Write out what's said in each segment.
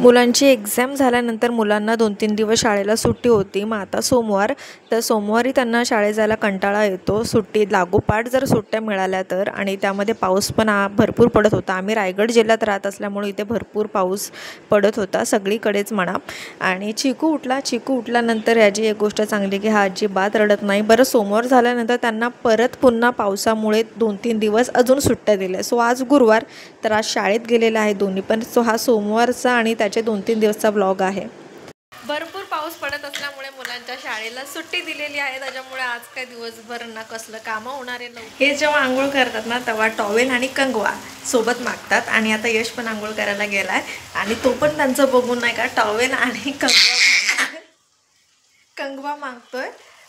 मुलांची एक्झाम झाल्यानंतर मुलांना 2-3 दिवस शाळेला सुट्टी होती. मग आता सोमवार, तर सोमवारी त्यांना शाळेत जायला कंटाळा येतो. सुट्टी लागोपाठ जर सुट्ट्या मिळाल्या तर. आणि त्यामध्ये पाऊस पण भरपूर पडत होता. आम्ही रायगड जिल्ह्यात राहत असल्यामुळे इथे भरपूर पाऊस पडत होता सगळीकडेच म्हणा. आणि चिकू उठल्यानंतर याची एक गोष्ट चांगली की हा अजिबात रडत नाही. बरं, सोमवार झाल्यानंतर त्यांना परत पुन्हा पावसामुळे 2-3 दिवस अजून सुट्ट्या दिल्या. सो आज गुरुवार, तर आज शाळेत गेलेला आहे दोन्ही पण. सो हा सोमवारचा आणि त्याचे 2-3 दिवसचा व्लॉग आहे. भरपूर पाऊस पडत असल्यामुळे मुलांच्या शाळेला सुट्टी दिलेली आहे. त्याच्यामुळे आज काय दिवसभर ना कसलं कामं होणार आहे. हे जेव्हा आंघोळ करतात ना तेव्हा टॉवेल आणि कंगवा सोबत मागतात. आणि आता यश पण आंघोळ करायला गेलाय आणि तो पण त्यांचं बघून नाही का टॉवेल आणि कंगवा मागतोय.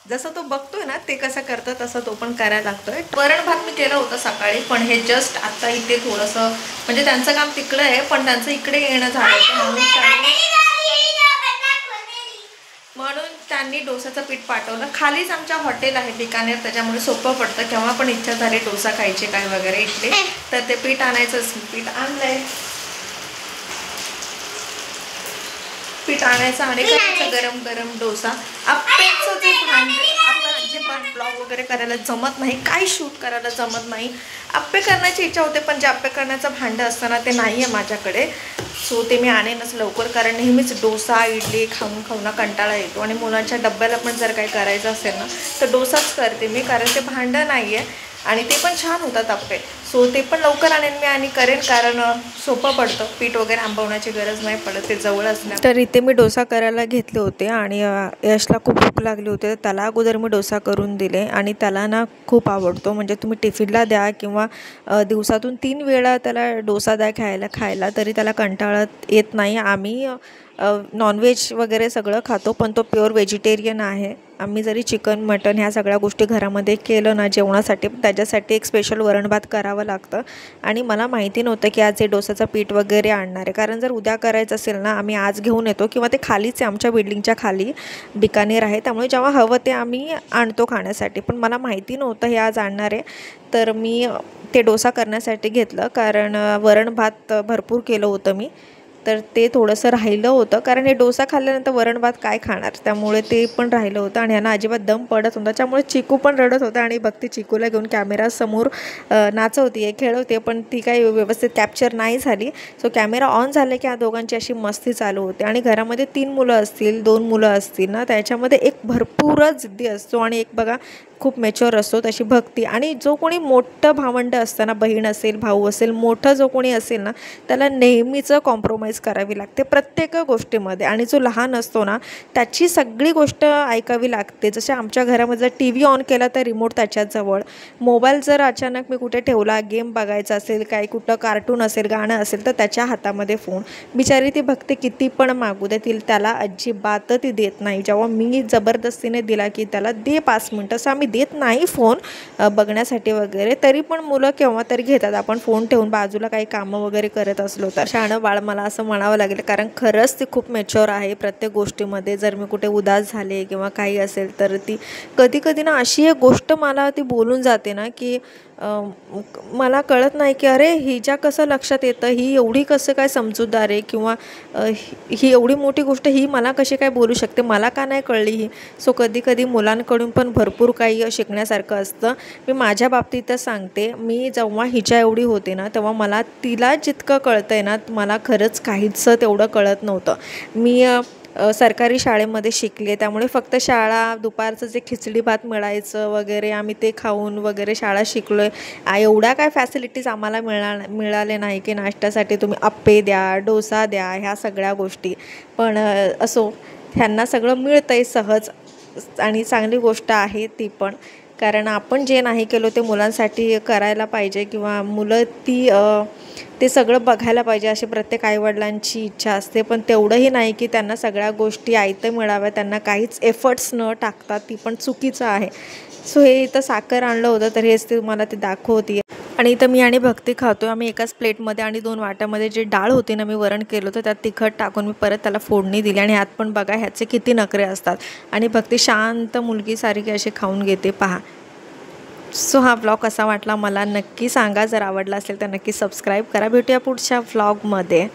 जसं तो बघतोय ना ते कसं करतं तसं तो पण करायला लागतोय. वरण भात मी केलं होतं सकाळी, पण हे जस्ट आता इथे थोडंसं म्हणजे त्यांचं काम तिकडं आहे पण त्यांचं इकडे येणं झालं म्हणून त्यांनी डोसाचं पीठ पाठवलं. खालीच आमच्या हॉटेल आहे बिकानेर, त्याच्यामुळे सोपं पडतं. केव्हा पण इच्छा झाली डोसा खायचे काय वगैरे इथले तर ते पीठ आणायचंच. पीठ आणायचं आणि करायचं गरम गरम डोसा. आप्पेचं जे भांडे आपल्याला जे ब्लॉग वगैरे करायला जमत नाही, काही शूट करायला जमत नाही. आप्पे करण्याची इच्छा होते पण जे आप्पे करण्याचं भांडं असतं ना ते नाही आहे माझ्याकडे. सो ते मी आणेनच लवकर, कारण नेहमीच डोसा इडली खाऊन कंटाळा येतो. आणि मुलांच्या डब्याला पण जर काही करायचं असेल ना तर डोसाच करते मी, कारण ते भांडं नाही आहे आणि ते पण छान होतात आप्पे. सो ते पण लवकर आणेन मी आणि करेन, कारण सोपं पडतं. पीठ वगैरे आंबवण्याची गरज नाही पडत, ते जवळ असल्या. तर इथे मी डोसा करायला घेतले होते आणि यशला खूप भूक लागली होती. तर त्याला अगोदर मी डोसा करून दिले आणि त्याला ना खूप आवडतो. म्हणजे तुम्ही टिफिनला द्या किंवा दिवसातून 3 वेळा त्याला डोसा द्या खायला तरी त्याला कंटाळत येत नाही. आम्ही नॉनव्हेज वगैरे सगळं खातो पण तो प्युअर व्हेजिटेरियन आहे. आम्ही जरी चिकन मटन ह्या सगळ्या गोष्टी घरामध्ये केलं ना जेवणासाठी, त्याच्यासाठी एक स्पेशल वरण भात करावं लागतं. आणि मला माहिती नव्हतं की आज हे डोसाचं पीठ वगैरे आणणार आहे, कारण जर उद्या करायचं असेल ना आम्ही आज घेऊन येतो किंवा ते खालीच आहे, आमच्या बिल्डिंगच्या खाली बिकानेर आहे. त्यामुळे जेव्हा हवं ते आम्ही आणतो खाण्यासाठी. पण मला माहिती नव्हतं हे आज आणणार आहे, तर मी ते डोसा करण्यासाठी घेतलं. कारण वरण भात भरपूर केलं होतं मी, तर ते थोडंसं राहिलं होतं. कारण हे डोसा खाल्ल्यानंतर वरण भात काय खाणार, त्यामुळे ते पण राहिलं होतं. आणि ह्यांना अजिबात दम पडत होता, त्यामुळे चिकू पण रडत होता. आणि भक्ती चिकूला घेऊन कॅमेरासमोर नाचवते खेळवते, पण ती काही व्यवस्थित कॅप्चर नाही झाली. सो कॅमेरा ऑन झाले की ह्या दोघांची अशी मस्ती चालू होते. आणि घरामध्ये 3 मुलं असतील 2 मुलं असतील ना, त्याच्यामध्ये एक भरपूरच जिद्दी असतो आणि एक बघा खूप मॅच्युअर असतो, तशी भक्ती. आणि जो कोणी मोठं भावंड असतं ना, बहीण असेल भाऊ असेल, मोठं जो कोणी असेल ना त्याला नेहमीच कॉम्प्रोमाइज करावी लागते प्रत्येक गोष्टीमध्ये. आणि जो लहान असतो ना त्याची सगळी गोष्ट ऐकावी लागते. जसे आमच्या घरामध्ये जर टी व्ही ऑन केला तर रिमोट त्याच्याजवळ, मोबाईल जर अचानक मी कुठे ठेवला, गेम बघायचा असेल, काही कुठं कार्टून असेल गाणं असेल तर त्याच्या हातामध्ये फोन. बिचारी ती भक्ती किती पण मागू दे त्याला अजिबात ती देत नाही. जेव्हा मी जबरदस्तीने दिला की त्याला दे 5 मिनटं, असं आम्ही देत नाही फोन बघण्यासाठी वगैरे, तरी पण मुलं केव्हा तरी घेतात. आपण फोन ठेवून बाजूला काही कामं वगैरे करत असलो तर. शहाणं बाळ मला असं म्हणावं लागेल, कारण खरंच ती खूप मॅच्युअर आहे प्रत्येक गोष्टीमध्ये. जर मी कुठे उदास झाले किंवा काही असेल तर ती कधी ना अशी एक गोष्ट मला ती बोलून जाते ना की मला कळत नाही की अरे हिच्या कसं लक्षात येतं, ही एवढी कसं काय समजूतदार आहे, किंवा ही एवढी मोठी गोष्ट ही मला कशी काय बोलू शकते, मला का नाही कळली ही. सो कधी मुलांकडून पण भरपूर काही शिकण्यासारखं असतं. मी माझ्या बाबतीतच सांगते, मी जेव्हा हिच्या एवढी होते ना तेव्हा मला तिला जितकं कळतं आहे ना मला खरंच काहीच तेवढं कळत नव्हतं. मी सरकारी शाळेमध्ये शिकले, त्यामुळे फक्त शाळा दुपारचं जे खिचडी भात मिळायचं वगैरे आम्ही ते खाऊन वगैरे शाळा शिकलो आहे. एवढ्या काय फॅसिलिटीज आम्हाला मिळाले नाही की नाश्त्यासाठी तुम्ही आप्पे द्या, डोसा द्या, ह्या सगळ्या गोष्टी. पण असो, ह्यांना सगळं मिळतं आहे सहज आणि चांगली गोष्ट आहे ती पण. कारण आपण जे नाही केलो ते मुलांसाठी करायला पाहिजे, किंवा मुलं ते सगळं बघायला पाहिजे अशी प्रत्येक आईवडिलांची इच्छा असते. पण तेवढंही नाही की त्यांना सगळ्या गोष्टी आयतं मिळाव्या, त्यांना काहीच एफर्ट्स न टाकता, ती पण चुकीचं आहे. सो हे इथं साखर आणलं होतं तर हेच ते मला ते दाखवते. आणि इथं मी आणि भक्ती खातो आम्ही एकाच प्लेटमध्ये, आणि 2 वाट्यामध्ये जे डाळ होती ना मी वरण केलं होतं त्यात तिखट टाकून मी परत त्याला फोडणी दिली. आणि ह्यात पण बघा ह्याचे किती नखरे असतात. आणि भक्ती शांत मुलगीसारखी अशी खाऊन घेते पहा. सो हा व्लॉग कसा वाटला मला नक्की सांगा. जर आवडला असेल तर नक्की सबस्क्राईब करा. भेटूया पुढच्या व्लॉगमध्ये.